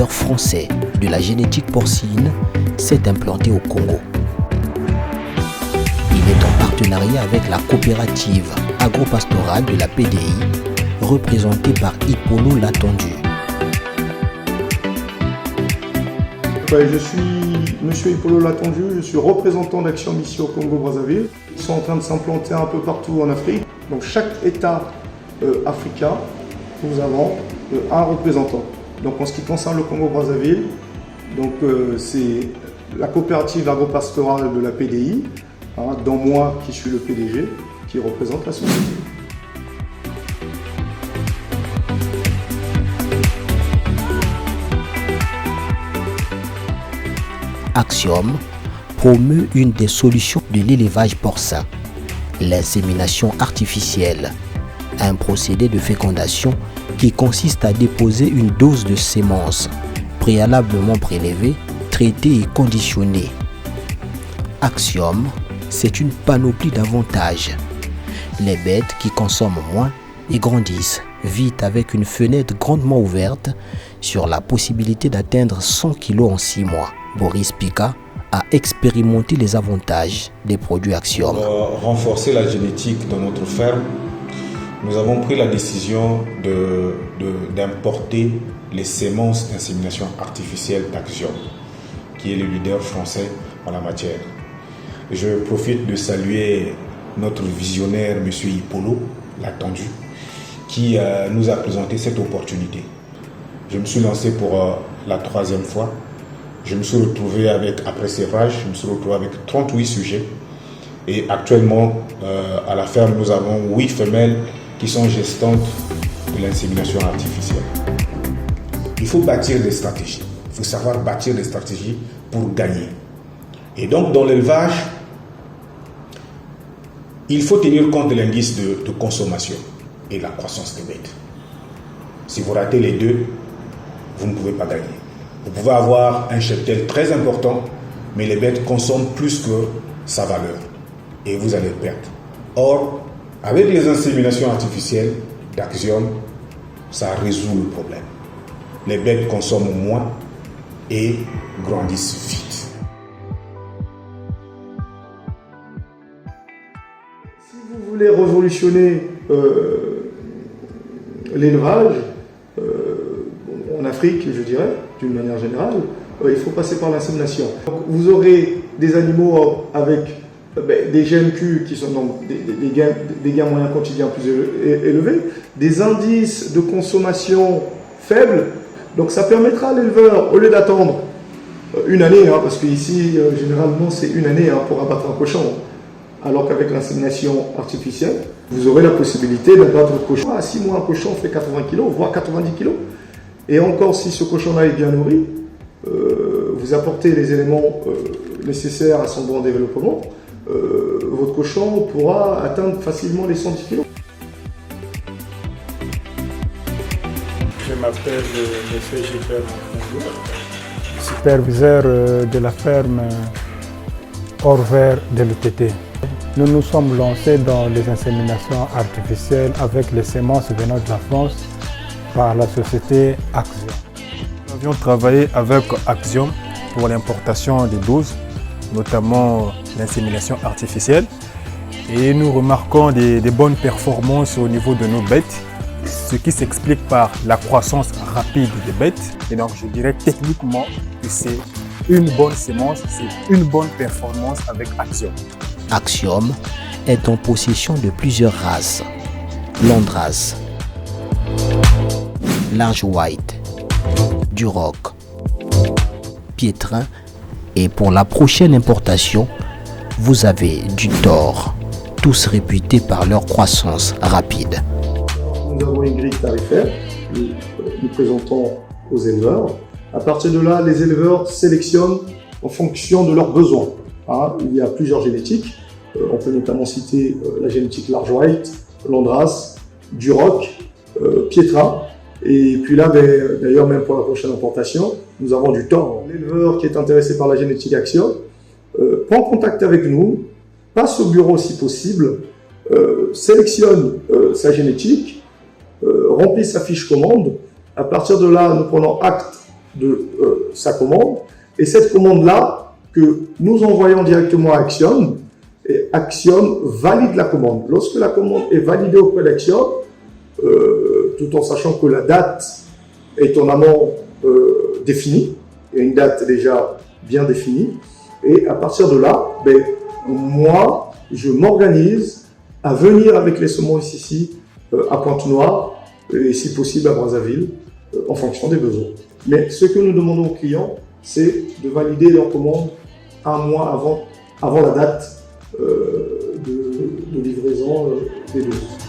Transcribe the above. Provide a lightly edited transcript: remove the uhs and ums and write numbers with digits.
leader français de la génétique porcine, s'est implanté au Congo. Il est en partenariat avec la coopérative agro-pastorale de la PDI, représentée par Hippolo Latondu. Je suis M. Hippolo Latondu, je suis représentant d'Action Mission au Congo-Brazzaville. Ils sont en train de s'implanter un peu partout en Afrique. Donc chaque État africain, nous avons un représentant. Donc en ce qui concerne le Congo-Brazzaville, c'est la coopérative agro-pastorale de la PDI, dont moi qui suis le PDG, qui représente la société. Axiom promeut une des solutions de l'élevage porcin, l'insémination artificielle, un procédé de fécondation qui consiste à déposer une dose de sémence préalablement prélevée, traitée et conditionnée. Axiom, c'est une panoplie d'avantages. Les bêtes qui consomment moins et grandissent vite avec une fenêtre grandement ouverte sur la possibilité d'atteindre 100 kg en 6 mois. Boris Pika a expérimenté les avantages des produits Axiom. Pour renforcer la génétique dans notre ferme, nous avons pris la décision d'importer les semences d'insémination artificielle d'Axiom, qui est le leader français en la matière. Je profite de saluer notre visionnaire, M. Hippolo Latondu, qui nous a présenté cette opportunité. Je me suis lancé pour la 3e fois. Je me suis retrouvé après sévrage, je me suis retrouvé avec 38 sujets. Et actuellement, à la ferme, nous avons 8 femelles qui sont gestantes de l'insémination artificielle. Il faut bâtir des stratégies. Il faut savoir bâtir des stratégies pour gagner. Et donc, dans l'élevage, il faut tenir compte de l'indice de consommation et la croissance des bêtes. Si vous ratez les deux, vous ne pouvez pas gagner. Vous pouvez avoir un cheptel très important, mais les bêtes consomment plus que sa valeur et vous allez perdre. Or, avec les inséminations artificielles d'Axiom, ça résout le problème. Les bêtes consomment moins et grandissent vite. Si vous voulez révolutionner l'élevage en Afrique, je dirais, d'une manière générale, il faut passer par l'insémination. Vous aurez des animaux avec des GMQ qui sont donc des gains moyens quotidiens plus élevés, des indices de consommation faibles. Donc ça permettra à l'éleveur, au lieu d'attendre une année, parce qu'ici généralement c'est une année pour abattre un cochon, alors qu'avec l'insémination artificielle, vous aurez la possibilité d'abattre le cochon. À 6 mois, un cochon fait 80 kg, voire 90 kg. Et encore, si ce cochon-là est bien nourri, vous apportez les éléments nécessaires à son bon développement, votre cochon pourra atteindre facilement les 110 kg. Je m'appelle M. Gilbert, superviseur de la ferme Orvers de l'UTT. Nous nous sommes lancés dans les inséminations artificielles avec les semences venant de la France par la société Axiom. Nous avions travaillé avec Axiom pour l'importation des doses, notamment l'insémination artificielle. Et nous remarquons des bonnes performances au niveau de nos bêtes, ce qui s'explique par la croissance rapide des bêtes. Et donc je dirais techniquement que c'est une bonne sémence, c'est une bonne performance avec Axiom. Axiom est en possession de plusieurs races. Landrace, Large White, Duroc, Piétrin et pour la prochaine importation, vous avez du Thor, tous réputés par leur croissance rapide. Nous avons une grille tarifaire que nous présentons aux éleveurs. À partir de là, les éleveurs sélectionnent en fonction de leurs besoins. Il y a plusieurs génétiques. On peut notamment citer la génétique Large White, Landrace, Duroc, Piétrin. Et puis là, d'ailleurs, même pour la prochaine importation, nous avons du Thor. L'éleveur qui est intéressé par la génétique Axiom prend contact avec nous, passe au bureau si possible, sélectionne sa génétique, remplit sa fiche commande. À partir de là, nous prenons acte de sa commande. Et cette commande-là, que nous envoyons directement à Axiom, et Axiom valide la commande. Lorsque la commande est validée auprès d'Axiom, tout en sachant que la date est en amont définie, il y a une date déjà bien définie, et à partir de là, moi, je m'organise à venir avec les semences ici à Pointe-Noire et si possible à Brazzaville en fonction des besoins. Mais ce que nous demandons aux clients, c'est de valider leur commande un mois avant la date de livraison des doses.